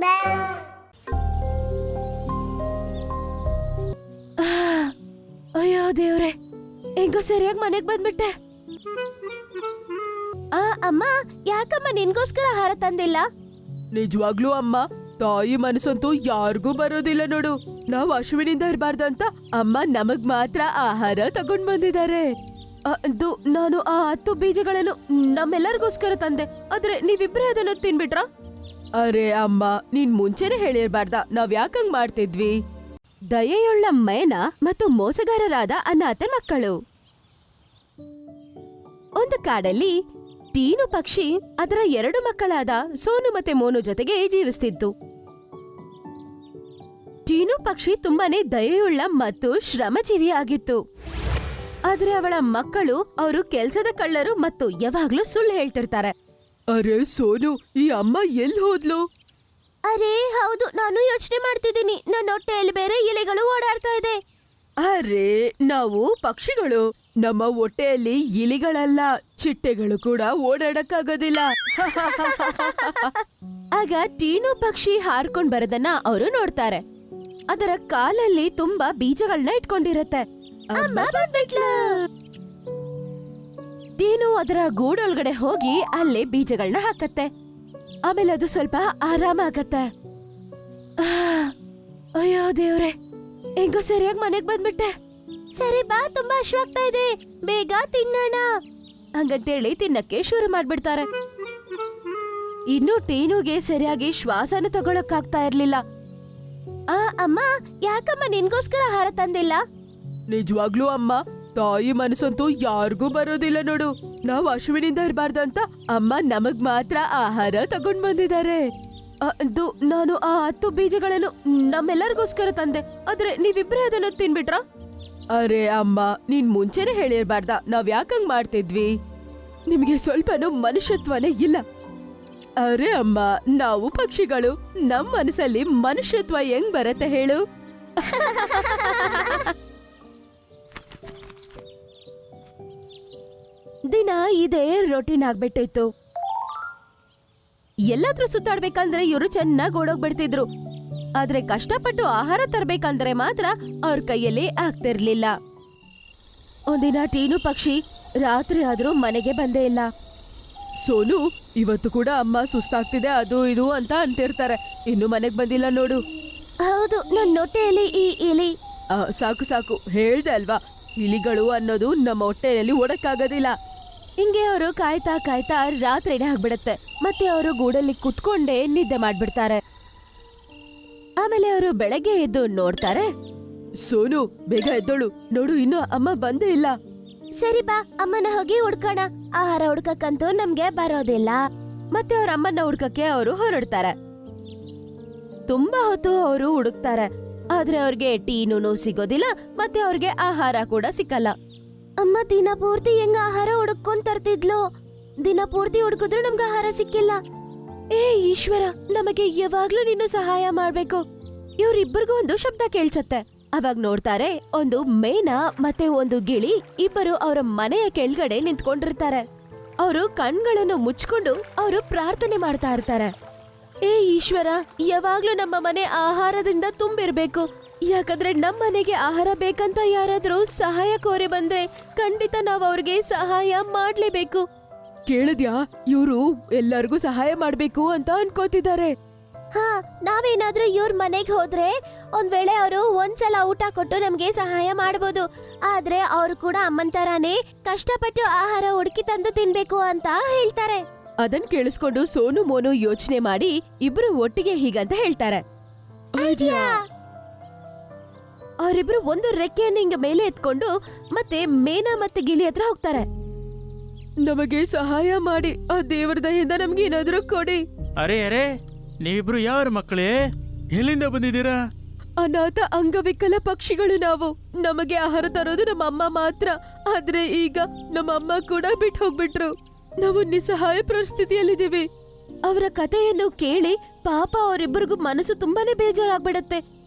bells. ಅಯ್ಯೋ ದೇವ್ರೆ, ಹೆಂಗೋ ಸರಿಯಾಗಿ ಮನೆಗ್ ಬಂದ್ಬಿಟ್ಟೆ. ಅಮ್ಮ, ಯಾಕಮ್ಮ ನಿನ್ಗೋಸ್ಕರ ಆಹಾರ ತಂದಿಲ್ಲ? ನಿಜವಾಗ್ಲೂ ಅಮ್ಮ, ತಾಯಿ ಮನಸ್ಸಂತೂ ಯಾರಿಗೂ ಬರೋದಿಲ್ಲ ನೋಡು. ನಾವ್ ಅಶ್ವಿನಿಂದ ಇರಬಾರ್ದು ಅಂತ ಅಮ್ಮ ನಮಗ್ ಮಾತ್ರ ಆಹಾರ ತಗೊಂಡ್ ಬಂದಿದ್ದಾರೆ. ಅದು ನಾನು ಆ 10 ಬೀಜಗಳನ್ನು ನಮ್ಮೆಲ್ಲರಿಗೋಸ್ಕರ ತಂದೆ, ಆದ್ರೆ ನೀವಿಬ್ರೇ ಅದನ್ನು ತಿನ್ಬಿಟ್ರ? ಅರೆ ಅಮ್ಮ, ನೀನ್ ಮುಂಚೆನೆ ಹೇಳಿರ್ಬಾರ್ದ, ನಾವ್ ಯಾಕಂಗ್ ಮಾಡ್ತಿದ್ವಿ? ದಯೆಯುಳ್ಳ ಮೇನ ಮತ್ತು ಮೋಸಗಾರರಾದ ಅನಾಥ ಮಕ್ಕಳು. ಒಂದು ಕಾಡಲ್ಲಿ ಟೀನು ಪಕ್ಷಿ ಅದರ 2 ಮಕ್ಕಳಾದ ಸೋನು ಮತ್ತೆ ಮೋನು ಜೊತೆಗೆ ಜೀವಿಸ್ತಿತ್ತು. ಟೀನು ಪಕ್ಷಿ ತುಂಬಾನೇ ದಯೆಯುಳ್ಳ ಮತ್ತು ಶ್ರಮಜೀವಿ ಆಗಿತ್ತು. ಆದ್ರೆ ಅವಳ ಮಕ್ಕಳು ಅವರು ಕೆಲ್ಸದ ಕಳ್ಳರು ಮತ್ತು ಯಾವಾಗ್ಲೂ ಸುಳ್ಳು ಹೇಳ್ತಿರ್ತಾರೆ. ಅರೆ ಸೋನು, ಈ ಅಮ್ಮ ಎಲ್ಲಿ ಹೋದ್ಲು? ಅರೆ ಹೌದು, ನಾನು ಯೋಚನೆ ಮಾಡ್ತಿದ್ದೀನಿ. ನನ್ನ ಹೊಟ್ಟೆಯಲ್ಲಿ ಬೇರೆ ಎಲೆಗಳು ಓಡಾಡ್ತಾ ಇದೆ. ಅರೆ, ನಾವು ಪಕ್ಷಿಗಳು, ನಮ್ಮ ಹೊಟ್ಟೆಯಲ್ಲಿ ಇಲಿಗಳಲ್ಲ, ಚಿಟ್ಟೆಗಳು ಕೂಡ ಓಡಾಡಕ್ಕಾಗೋದಿಲ್ಲ. ಆಗ ಟೀನು ಪಕ್ಷಿ ಹಾರ್ಕೊಂಡ್ ಬರೋದನ್ನ ಅವರು ನೋಡ್ತಾರೆ. ಅದರ ಕಾಲಲ್ಲಿ ತುಂಬಾ ಬೀಜಗಳನ್ನ ಇಟ್ಕೊಂಡಿರತ್ತೆ. ಅಮ್ಮ ಬಂದ್ಬಿಟ್ಲು. ಟೀನು ಅದರ ಗೂಡೊಳಗಡೆ ಹೋಗಿ ಅಲ್ಲೇ ಬೀಜಗಳನ್ನ ಹಾಕತ್ತೆ. ಆಮೇಲೆ ಅದು ಸ್ವಲ್ಪ ಆರಾಮ ಆಗತ್ತೆ. ಅಯ್ಯೋ ದೇವ್ರೆ, ಹೆಂಗೋ ಸರಿಯಾಗಿ ಮನೆಗ್ ಬಂದ್ಬಿಟ್ಟೆ. ಸರಿ ಬಾ, ತುಂಬಾ ಹಶ್ವಾಗ್ತಾ ಇದೆ, ಬೇಗ ತಿನ್ನೋಣ ಹಂಗಂತೇಳಿ ತಿನ್ನಕ್ಕೆ ಶುರು ಮಾಡ್ಬಿಡ್ತಾರೆ. ಇನ್ನು ಟೀನುಗೆ ಸರಿಯಾಗಿ ಶ್ವಾಸನ ತಗೊಳಕ್ಕಾಗ್ತಾ ಇರ್ಲಿಲ್ಲ. ಅಮ್ಮ, ಯಾಕಮ್ಮ ನಿನ್ಗೋಸ್ಕರ ಆಹಾರ ತಂದಿಲ್ಲ? ನಿಜವಾಗ್ಲೂ ಅಮ್ಮ, ತಾಯಿ ಮನಸ್ಸಂತೂ ಯಾರಿಗೂ ಬರೋದಿಲ್ಲ ನೋಡು. ನಾವ್ ಅಶ್ವಿನಿಂದ ಇರಬಾರ್ದು ಅಂತ ಅಮ್ಮ ನಮಗ್ ಮಾತ್ರ ಆಹಾರ ತಗೊಂಡ್ ಬಂದಿದ್ದಾರೆ. ಅದು ನಾನು ಆ 10 ಬೀಜಗಳನ್ನು ನಮ್ಮೆಲ್ಲರಿಗೋಸ್ಕರ ತಂದೆ, ಆದ್ರೆ ನೀವಿಬ್ರೇ ಅದನ್ನು ತಿನ್ಬಿಟ್ರ? ಅರೆ ಅಮ್ಮ, ನೀನ್ ಮುಂಚೆನೆ ಹೇಳಿರ್ಬಾರ್ದ, ನಾವ್ ಯಾಕಂಗ್ ಮಾಡ್ತಿದ್ವಿ? ನಿಮ್ಗೆ ಸ್ವಲ್ಪನೂ ಮನುಷ್ಯತ್ವನೇ ಇಲ್ಲ. ಅರೆ ಅಮ್ಮ, ನಾವು ಪಕ್ಷಿಗಳು, ನಮ್ ಮನಸ್ಸಲ್ಲಿ ಮನುಷ್ಯತ್ವ ಹೆಂಗ್ ಬರತ್ತೆ ಹೇಳು? ದಿನ ಇದೇ ರೊಟೀನ್ ಆಗ್ಬಿಟ್ಟಿತ್ತು. ಎಲ್ಲಾದ್ರೂ ಸುತ್ತಾಡ್ಬೇಕಂದ್ರೆ ಇವರು ಚೆನ್ನಾಗಿ ಓಡೋಗ್ಬಿಡ್ತಿದ್ರು. ಆದ್ರೆ ಕಷ್ಟಪಟ್ಟು ಆಹಾರ ತರ್ಬೇಕಂದ್ರೆ ಮಾತ್ರ ಅವ್ರ ಕೈಯಲ್ಲಿ ಆಗ್ತಿರ್ಲಿಲ್ಲ. ಒಂದಿನ ಟೀನು ಪಕ್ಷಿ ರಾತ್ರಿ ಆದ್ರೂ ಮನೆಗೆ ಬಂದೇ ಇಲ್ಲ. ಸೋನು, ಇವತ್ತು ಕೂಡ ಅಮ್ಮ ಸುಸ್ತಾಗ್ತಿದೆ ಅದು ಇದು ಅಂತ ಅಂತಿರ್ತಾರೆ, ಇನ್ನು ಮನೆಗ್ ಬಂದಿಲ್ಲ ನೋಡು. ಹೌದು, ನನ್ನ ಹೊಟ್ಟೆಯಲ್ಲಿ ಈ ಇಲಿ. ಸಾಕು ಸಾಕು, ಹೇಳ್ದೆ ಅಲ್ವಾ, ಇಲಿಗಳು ಅನ್ನೋದು ನಮ್ಮ ಹೊಟ್ಟೆಯಲ್ಲಿ ಓಡಕ್ಕಾಗೋದಿಲ್ಲ. ಹಿಂಗೆ ಅವರು ಕಾಯ್ತಾ ಕಾಯ್ತಾ ರಾತ್ರಿನೇ ಆಗ್ಬಿಡತ್ತೆ. ಮತ್ತೆ ಅವರು ಗೂಡಲ್ಲಿ ಕುತ್ಕೊಂಡೇ ನಿದ್ದೆ ಮಾಡ್ಬಿಡ್ತಾರೆ. ಆಮೇಲೆ ಅವರು ಬೆಳಗ್ಗೆ ಎದ್ದು ನೋಡ್ತಾರೆ. ಸೋನು, ಬೇಗ ಎದ್ದೋಳು, ನೋಡು ಇನ್ನು ಅಮ್ಮ ಬಂದೇ ಇಲ್ಲ. ಸರಿ ಬಾ, ಅಮ್ಮನ ಹೋಗಿ ಹುಡ್ಕೋಣ. ಆಹಾರ ಹುಡ್ಕಕ್ಕಂತೂ ನಮ್ಗೆ ಬರೋದಿಲ್ಲ. ಮತ್ತೆ ಅವ್ರ ಅಮ್ಮನ ಹುಡ್ಕಕ್ಕೆ ಅವರು ಹೊರಡ್ತಾರೆ. ತುಂಬಾ ಹೊತ್ತು ಅವರು ಹುಡುಕ್ತಾರೆ, ಆದ್ರೆ ಅವ್ರಿಗೆ ಟೀನೂ ಸಿಗೋದಿಲ್ಲ, ಮತ್ತೆ ಅವ್ರಿಗೆ ಆಹಾರ ಕೂಡ ಸಿಕ್ಕಲ್ಲ. ಅಮ್ಮ ದಿನ ಪೂರ್ತಿ ಹೆಂಗ ಆಹಾರ ಹುಡುಕೊಂಡ್ ತರ್ತಿದ್ಲು, ದಿನ ಪೂರ್ತಿ ಹುಡುಕಿದ್ರು ನಮ್ಗೆ ಆಹಾರ ಸಿಕ್ಕಿಲ್ಲ. ಏ ಈಶ್ವರ, ನಮಗೆ ಯಾವಾಗ್ಲೂ ನೀನು ಸಹಾಯ ಮಾಡ್ಬೇಕು. ಇವ್ರಿಬ್ಬರಿಗೂ ಒಂದು ಶಬ್ದ ಕೇಳ್ಸತ್ತೆ. ಅವಾಗ ನೋಡ್ತಾರೆ, ಒಂದು ಮೇನ ಮತ್ತೆ ಒಂದು ಗಿಳಿ ಇಬ್ಬರು ಅವರ ಮನೆಯ ಕೆಳಗಡೆ ನಿಂತ್ಕೊಂಡಿರ್ತಾರೆ. ಅವರು ಕಣ್ಗಳನ್ನು ಮುಚ್ಕೊಂಡು ಅವರು ಪ್ರಾರ್ಥನೆ ಮಾಡ್ತಾ ಇರ್ತಾರೆ. ಏ ಈಶ್ವರ, ಯಾವಾಗ್ಲೂ ನಮ್ಮ ಮನೆ ಆಹಾರದಿಂದ ತುಂಬಿರ್ಬೇಕು. ಯಾಕಂದ್ರೆ ನಮ್ ಮನೆಗೆ ಆಹಾರ ಬೇಕಂತ ಯಾರಾದ್ರೂ ಸಹಾಯ ಕೋರಿ ಬಂದ್ರೆ ಖಂಡಿತ ನಾವ್ ಅವ್ರಿಗೆ ಸಹಾಯ ಮಾಡ್ಲೇಬೇಕು. ಕೇಳಿದ್ಯಾ, ಇವ್ರು ಎಲ್ಲರಿಗೂ ಸಹಾಯ ಮಾಡ್ಬೇಕು ಅಂತ ಅನ್ಕೋತಿದ್ದಾರೆ. ಹಾ, ನಾವೇನಾದ್ರೂ ಇವ್ರ ಮನೆಗೆ ಹೋದ್ರೆ ಒಂದ್ ವೇಳೆ ಅವರು ಒಂದ್ಸಲ ಊಟ ಕೊಟ್ಟು ನಮ್ಗೆ ಸಹಾಯ ಮಾಡ್ಬೋದು. ಆದ್ರೆ ಅವ್ರು ಕೂಡ ಅಮ್ಮನ್ ತರಾನೇ ಕಷ್ಟಪಟ್ಟು ಆಹಾರ ಹುಡುಕಿ ತಂದು ತಿನ್ಬೇಕು ಅಂತ ಹೇಳ್ತಾರೆ. ಅದನ್ ಕೇಳಿಸ್ಕೊಂಡು ಸೋನು ಮೋನು ಯೋಚನೆ ಮಾಡಿ ಇಬ್ರು ಒಟ್ಟಿಗೆ ಹೀಗಂತ ಹೇಳ್ತಾರೆ. ಐಡಿಯಾ! ಅವರಿಬ್ರು ಒಂದು ರೆಕ್ಕೆಯನ್ನು ಹಿಂಗ ಮೇಲೆ ಎತ್ಕೊಂಡು ಮತ್ತೆ ಮೇನಾ ಮತ್ತೆ ಗಿಳಿ ಹತ್ರ ಹೋಗ್ತಾರೆ. ನಮಗೆ ಸಹಾಯ ಮಾಡಿ, ಆ ದೇವರ ದಯೆಯಿಂದ ನಮ್ಗೆ ಏನಾದ್ರೂ ಕೊಡಿ. ಅರೆ ಅರೆ, ನೀವಿಬ್ರು ಯಾರ ಮಕ್ಕಳೇ? ಎಲ್ಲಿಂದ ಬಂದಿದ್ದೀರಾ? ಅನಾಥ ಅಂಗವಿಕಲ ಪಕ್ಷಿಗಳು ನಾವು. ನಮಗೆ ಆಹಾರ ತರೋದು ನಮ್ಮ ಅಮ್ಮ ಮಾತ್ರ. ಆದ್ರೆ ಈಗ ನಮ್ಮ ಅಮ್ಮ ಕೂಡ ಬಿಟ್ಟು ಹೋಗ್ಬಿಟ್ರು. ನಾವು ನಿಸ್ಸಹಾಯ ಪರಿಸ್ಥಿತಿಯಲ್ಲಿದ್ದೀವಿ. ಅವರ ಕಥೆಯನ್ನು ಕೇಳಿ ಪಾಪ ಅವರಿಬ್ಬರಿಗೂ ಮನಸ್ಸು ತುಂಬಾನೇ ಬೇಜಾರಾಗ್ಬಿಡತ್ತೆ.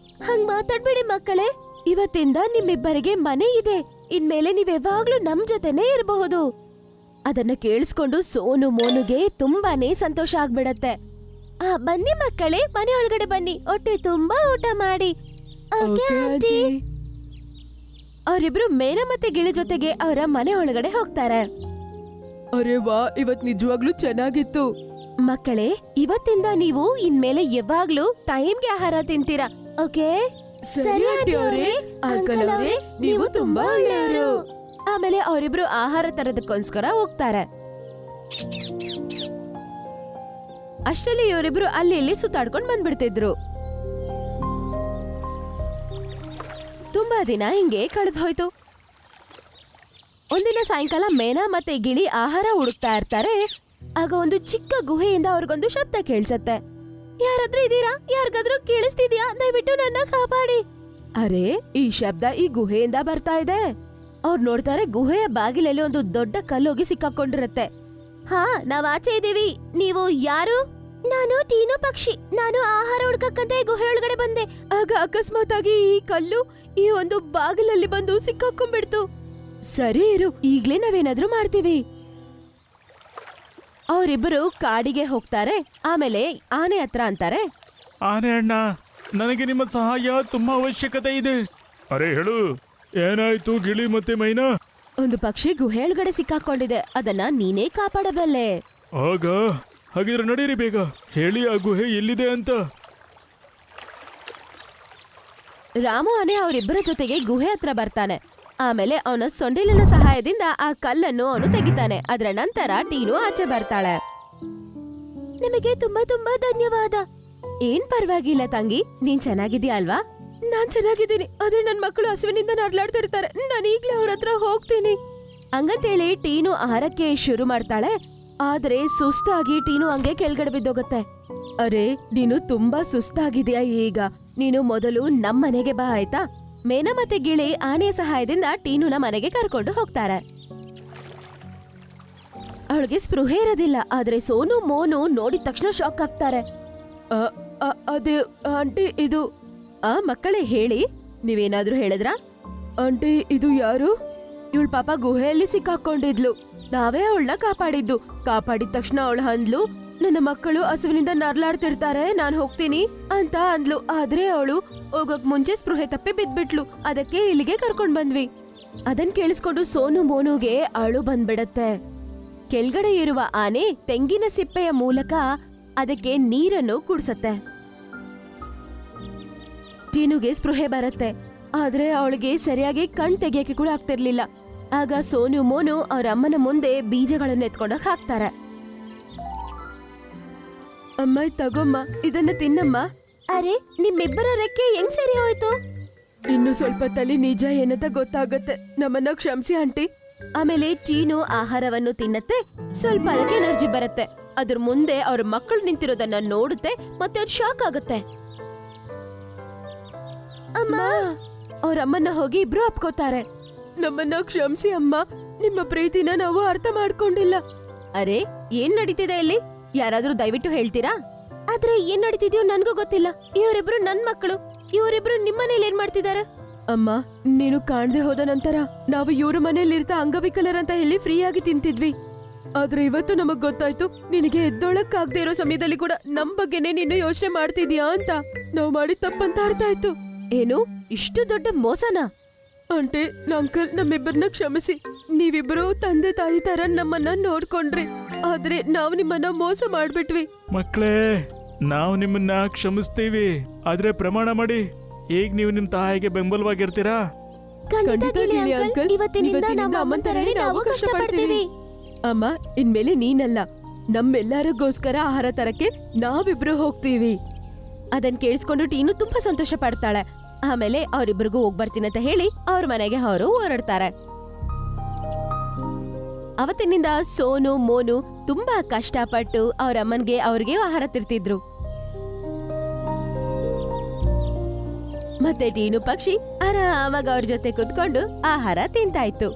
ಹಂಗ್ ಮಾತಾಡ್ಬೇಡಿ ಮಕ್ಕಳೇ, ಇವತ್ತಿಂದ ನಿಮ್ಮಿಬ್ಬರಿಗೆ ಮನೆ ಇದೆ. ಇನ್ಮೇಲೆ ನೀವ್ ಯಾವಾಗ್ಲೂ ನಮ್ ಜೊತೆನೇ ಇರಬಹುದು. ಅದನ್ನ ಕೇಳಿಸ್ಕೊಂಡು ಸೋನು ಮೋನುಗೆ ತುಂಬಾನೇ ಸಂತೋಷ ಆಗ್ಬಿಡತ್ತೆ. ಬನ್ನಿ ಮಕ್ಕಳೇ, ಮನೆ ಒಳಗಡೆ ಬನ್ನಿ, ಹೊಟ್ಟೆ ತುಂಬಾ ಊಟ ಮಾಡಿ. Okay aunty. ಅವರಿಬ್ರು ಮೇನ ಮತ್ತೆ ಗಿಳಿ ಜೊತೆಗೆ ಅವರ ಮನೆ ಒಳಗಡೆ ಹೋಗ್ತಾರೆ. ಅರೆ ವಾ, ಇವತ್ ನಿಜವಾಗ್ಲೂ ಚೆನ್ನಾಗಿತ್ತು. ಮಕ್ಕಳೇ, ಇವತ್ತಿಂದ ನೀವು ಇನ್ಮೇಲೆ ಯಾವಾಗ್ಲೂ ಟೈಮ್ಗೆ ಆಹಾರ ತಿಂತೀರಾ, ಓಕೆ? ಸರಿ ಆಂಟಿ ಅವ್ರೆ, ಅಂಕಲ್ ಅವ್ರೆ, ನೀವು ತುಂಬಾ ಒಳ್ಳೆಯವರು. ಆಮೇಲೆ ಅವರಿಬ್ರು ಆಹಾರ ತರೋದಕ್ಕೋಸ್ಕರ ಹೋಗ್ತಾರೆ. ಅಷ್ಟರಲ್ಲಿ ಇವರಿಬ್ರು ಅಲ್ಲಿ ಇಲ್ಲಿ ಸುತ್ತಾಡ್ಕೊಂಡ್ ಬಂದ್ಬಿಡ್ತಿದ್ರು. ತುಂಬಾ ದಿನ ಹಿಂಗೆ ಕಳೆದು ಹೋಯ್ತು. ಒಂದಿನ ಸಾಯಂಕಾಲ ಮೇನಾ ಮತ್ತೆ ಗಿಳಿ ಆಹಾರ ಹುಡುಕ್ತಾ ಇರ್ತಾರೆ. ಆಗ ಒಂದು ಚಿಕ್ಕ ಗುಹೆಯಿಂದ ಅವ್ರಿಗೊಂದು ಶಬ್ದ ಕೇಳಿಸತ್ತೆ. ಯಾರಾದ್ರೂ ಇದೀರಾ? ಯಾರಿಗಾದ್ರೂ ಕೇಳಿಸ್ತಿದ್ಯಾ? ದಯವಿಟ್ಟು ನನ್ನ ಕಾಪಾಡಿ. ಅರೆ, ಈ ಶಬ್ದ ಈ ಗುಹೆಯಿಂದ ಬರ್ತಾ ಇದೆ. ಅವ್ರು ನೋಡ್ತಾರೆ, ಗುಹೆಯ ಬಾಗಿಲಲ್ಲಿ ಒಂದು ದೊಡ್ಡ ಕಲ್ಲೋಗಿ ಸಿಕ್ಕಾಕೊಂಡಿರತ್ತೆ. ಹಾ, ನಾವ್ ಆಚೆ ಇದೀವಿ. ನೀವು ಯಾರು? ನಾನು ಟೀನು ಪಕ್ಷಿ. ನಾನು ಆಹಾರ ಹುಡ್ಕಕ್ಕಂತ ಗುಹೆ ಒಳಗಡೆ ಬಂದೆ. ಆಗ ಅಕಸ್ಮಾತ್ ಆಗಿ ಈ ಕಲ್ಲು ಈ ಒಂದು ಬಾಗಿಲಲ್ಲಿ ಬಂದು ಸಿಕ್ಕಾಕೊಂಡ್ಬಿಡ್ತು. ಸರಿ ಇರು, ಈಗ್ಲೇ ನಾವೇನಾದ್ರೂ ಮಾಡ್ತೀವಿ. ಅವರಿಬ್ಬರು ಕಾಡಿಗೆ ಹೋಗ್ತಾರೆ. ಆಮೇಲೆ ಆನೆ ಹತ್ರ ಅಂತಾರೆ, ಆನೆ ಅಣ್ಣ, ನನಗೆ ನಿಮ್ಮ ಸಹಾಯ ತುಂಬಾ ಅವಶ್ಯಕತೆ ಇದೆ. ಅರೆ ಹೇಳು, ಏನಾಯ್ತು ಗಿಳಿ ಮತ್ತೆ ಮೈನಾ? ಒಂದು ಪಕ್ಷಿ ಗುಹೆ ಒಳಗಡೆ ಸಿಕ್ಕಾಕೊಂಡಿದೆ, ಅದನ್ನ ನೀನೇ ಕಾಪಾಡಬಲ್ಲೆ. ಹಾಗಿದ್ರೆ ನಡೀರಿ ಬೇಗ, ಹೇಳಿ ಆ ಗುಹೆ ಎಲ್ಲಿದೆ ಅಂತ. ರಾಮು ಆನೆ ಅವರಿಬ್ಬರ ಜೊತೆಗೆ ಗುಹೆ ಹತ್ರ ಬರ್ತಾನೆ. ಆಮೇಲೆ ಅವನ ಸೊಂಡಿಲಿನ ಸಹಾಯದಿಂದ ಆ ಕಲ್ಲನ್ನು ಅವನು ತೆಗಿತಾನೆ. ಅದರ ನಂತರ ಟೀನು ಆಚೆ ಬರ್ತಾಳೆ. ನಿಮಗೆ ತುಂಬಾ ತುಂಬಾ ಧನ್ಯವಾದ. ಏನ್ ಪರವಾಗಿಲ್ಲ ತಂಗಿ, ನೀನ್ ಚೆನ್ನಾಗಿದ್ಯಾ ಅಲ್ವಾ? ನಾನ್ ಚೆನ್ನಾಗಿದ್ದೀನಿ, ಆದ್ರೆ ನನ್ ಮಕ್ಕಳು ಹಸುವಿನಿಂದ ನಡ್ಲಾಡ್ತಿರ್ತಾರೆ. ನಾನು ಈಗ್ಲೇ ಅವ್ರ ಹತ್ರ ಹೋಗ್ತೀನಿ. ಹಂಗಂತೇಳಿ ಟೀನು ಆಹಾರಕ್ಕೆ ಶುರು ಮಾಡ್ತಾಳೆ. ಆದ್ರೆ ಸುಸ್ತಾಗಿ ಟೀನು ಹಂಗೆ ಕೆಳಗಡೆ ಬಿದ್ದೋಗತ್ತೆ. ಅರೆ, ನೀನು ತುಂಬಾ ಸುಸ್ತಾಗಿದ್ಯಾ ಈಗ. ನೀನು ಮೊದಲು ನಮ್ಮನೆಗೆ ಬಾ, ಆಯ್ತಾ? ಮೇನ ಮತ್ತೆ ಗಿಳಿ ಆನೆಯ ಸಹಾಯದಿಂದ ಟೀನುನ ಮನೆಗೆ ಕರ್ಕೊಂಡು ಹೋಗ್ತಾರೆ. ಅವಳಿಗೆ ಸ್ಪೃಹೆ ಇರೋದಿಲ್ಲ, ಆದ್ರೆ ಸೋನು ಮೋನು ನೋಡಿದ ತಕ್ಷಣ ಶಾಕ್ ಆಗ್ತಾರೆ. ಅದೇ ಆಂಟಿ, ಇದು ಮಕ್ಕಳೇ ಹೇಳಿ, ನೀವೇನಾದ್ರೂ ಹೇಳಿದ್ರಾ? ಆಂಟಿ, ಇದು ಯಾರು? ಇವಳ ಪಾಪ ಗುಹೆಯಲ್ಲಿ ಸಿಕ್ಕಾಕೊಂಡಿದ್ಲು. ನಾವೇ ಅವಳನ್ನ ಕಾಪಾಡಿದ್ದು. ಕಾಪಾಡಿದ ತಕ್ಷಣ ಅವಳು ಅಂದ್ಲು, ನನ್ನ ಮಕ್ಕಳು ಹಸುವಿನಿಂದ ನರ್ಲಾಡ್ತಿರ್ತಾರೆ, ನಾನ್ ಹೋಗ್ತೀನಿ ಅಂತ ಅಂದ್ಲು. ಆದ್ರೆ ಅವಳು ಹೋಗಕ್ ಮುಂಚೆ ಸ್ಪೃಹೆ ತಪ್ಪಿ ಬಿದ್ಬಿಟ್ಲು. ಅದಕ್ಕೆ ಇಲ್ಲಿಗೆ ಕರ್ಕೊಂಡ್ ಬಂದ್ವಿ. ಅದನ್ ಕೇಳಿಸ್ಕೊಂಡು ಸೋನು ಮೋನುಗೆ ಅಳು ಬಂದ್ಬಿಡತ್ತೆ. ಕೆಳಗಡೆ ಇರುವ ಆನೆ ತೆಂಗಿನ ಸಿಪ್ಪೆಯ ಮೂಲಕ ಅದಕ್ಕೆ ನೀರನ್ನು ಕುಡ್ಸತ್ತೆ. ಟೀನುಗೆ ಸ್ಪೃಹೆ ಬರತ್ತೆ, ಆದ್ರೆ ಅವಳಿಗೆ ಸರಿಯಾಗಿ ಕಣ್ ತೆಗಿಯಕ್ಕೆ ಕೂಡ ಆಗ್ತಿರ್ಲಿಲ್ಲ. ಆಗ ಸೋನು ಮೋನು ಅವ್ರ ಅಮ್ಮನ ಮುಂದೆ ಬೀಜಗಳನ್ನು ಎತ್ಕೊಂಡೋಗ್ ಹಾಕ್ತಾರೆ. ಅಮ್ಮ, ತಗೊಮ್ಮ, ಇದನ್ನ ತಿನ್ನಮ್ಮ. ಅರೆ, ನಿಮ್ಮಿಬ್ಬರ ರೆಕ್ಕೆ ಹೆಂಗ್ ಸರಿ ಹೋಯ್ತು? ಇನ್ನು ಸ್ವಲ್ಪ ತಲೆ ನಿಜ ಏನಂತ ಗೊತ್ತಾಗತ್ತೆ. ನಮ್ಮನ್ನ ಕ್ಷಮಿಸಿ ಆಂಟಿ. ಆಮೇಲೆ ಟೀನು ಆಹಾರವನ್ನು ತಿನ್ನತ್ತೆ. ಸ್ವಲ್ಪ ಅದಕ್ಕೆ ಎನರ್ಜಿ ಬರುತ್ತೆ. ಅದ್ರ ಮುಂದೆ ಅವ್ರ ಮಕ್ಕಳು ನಿಂತಿರೋದನ್ನ ನೋಡುತ್ತೆ ಮತ್ತೆ ಅವ್ರು ಶಾಕ್ ಆಗುತ್ತೆ. ಅಮ್ಮ, ಅವ್ರ ಅಮ್ಮನ್ನ ಹೋಗಿ ಇಬ್ರು ಅಪ್ಕೋತಾರೆ. ನಮ್ಮನ್ನ ಕ್ಷಮಿಸಿ ಅಮ್ಮ, ನಿಮ್ಮ ಪ್ರೀತಿನ ನಾವು ಅರ್ಥ ಮಾಡ್ಕೊಂಡಿಲ್ಲ. ಅರೆ, ಏನ್ ನಡೀತಿದೆ ಇಲ್ಲಿ? ಯಾರಾದ್ರೂ ದಯವಿಟ್ಟು ಹೇಳ್ತೀರಾ? ಆದ್ರೆ ಏನ್ ನಡೀತಿದ್ಯೋ ನನ್ಗೂ ಗೊತ್ತಿಲ್ಲ. ಇವರಿಬ್ರು ನನ್ ಮಕ್ಕಳು. ಇವರಿಬ್ರು ನಿಮ್ಮನೇಲಿ ಏನ್ ಮಾಡ್ತಿದಾರೆ? ಅಮ್ಮ, ನೀನು ಕಾಣ್ದೆ ಹೋದ ನಂತರ ನಾವು ಇವ್ರ ಮನೇಲಿರ್ತಾ ಅಂಗವಿಕಲರಂತ ಹೇಳಿ ಫ್ರೀಯಾಗಿ ತಿಂತಿದ್ವಿ. ಆದ್ರೆ ಇವತ್ತು ನಮಗ್ ಗೊತ್ತಾಯ್ತು, ನಿನಗೆ ಎದ್ದೊಳಕ್ಕಾಗ್ದೇ ಇರೋ ಸಮಯದಲ್ಲಿ ಕೂಡ ನಮ್ ಬಗ್ಗೆನೆ ನೀನು ಯೋಚನೆ ಮಾಡ್ತಿದ್ಯಾ ಅಂತ. ನಾವು ಮಾಡಿದ ತಪ್ಪಂತ ಅರ್ಥ ಆಯ್ತು. ಏನು, ಇಷ್ಟು ದೊಡ್ಡ ಮೋಸನಾ? ಆಂಟಿ, ಅಂಕಲ್, ನಮ್ಮಿಬ್ಬರನ್ನ ಕ್ಷಮಿಸಿ. ನೀವಿಬ್ರು ತಂದೆ ತಾಯಿ ತರ ನಮ್ಮನ್ನ ನೋಡ್ಕೊಂಡ್ರಿ, ಆದ್ರೆ ನಾವು ನಿಮ್ಮನ್ನ ಮೋಸ ಮಾಡ್ಬಿಟ್ವಿ. ಮಕ್ಕಳೇ, ನಾವು ನಿಮ್ಮನ್ನ ಕ್ಷಮಿಸ್ತೀವಿ, ಆದ್ರೆ ಪ್ರಮಾಣ ಮಾಡಿ ಈಗ ನೀವು ನಿಮ್ ತಾಯಿಗೆ ಬೆಂಬಲವಾಗಿರ್ತೀರಾ? ಖಂಡಿತ ಗಿಳಿ ಅಂಕಲ್, ಇವತ್ತಿನಿಂದ ನಮ್ಮ ಅಮ್ಮನ್ ತರನೇ ನಾವು ಕಷ್ಟಪಡ್ತೀವಿ. ಅಮ್ಮ, ಇನ್ಮೇಲೆ ನೀನಲ್ಲ, ನಮ್ಮೆಲ್ಲರಿಗೋಸ್ಕರ ಆಹಾರ ತರಕ್ಕೆ ನಾವಿಬ್ರು ಹೋಗ್ತೀವಿ. ಅದನ್ ಕೇಳಿಸ್ಕೊಂಡು ಟೀನು ತುಂಬಾ ಸಂತೋಷ ಪಡ್ತಾಳೆ. ಆಮೇಲೆ ಅವರಿಬ್ಬರಿಗೂ ಹೋಗ್ ಬರ್ತೀನಿ ಅಂತ ಹೇಳಿ ಅವ್ರ ಮನೆಗೆ ಅವರು ಹೊರಡ್ತಾರೆ. ಅವತ್ತಿನಿಂದ ಸೋನು ಮೋನು ತುಂಬಾ ಕಷ್ಟಪಟ್ಟು ಅವ್ರ ಅಮ್ಮನ್ಗೆ ಅವ್ರಿಗೆ ಆಹಾರ ತಿರ್ತಿದ್ರು. ಮತ್ತೆ ಟೀನು ಪಕ್ಷಿ ಆರಾಮಾಗ ಅವ್ರ ಜೊತೆ ಕುತ್ಕೊಂಡು ಆಹಾರ ತಿಂತಾಯ್ತು.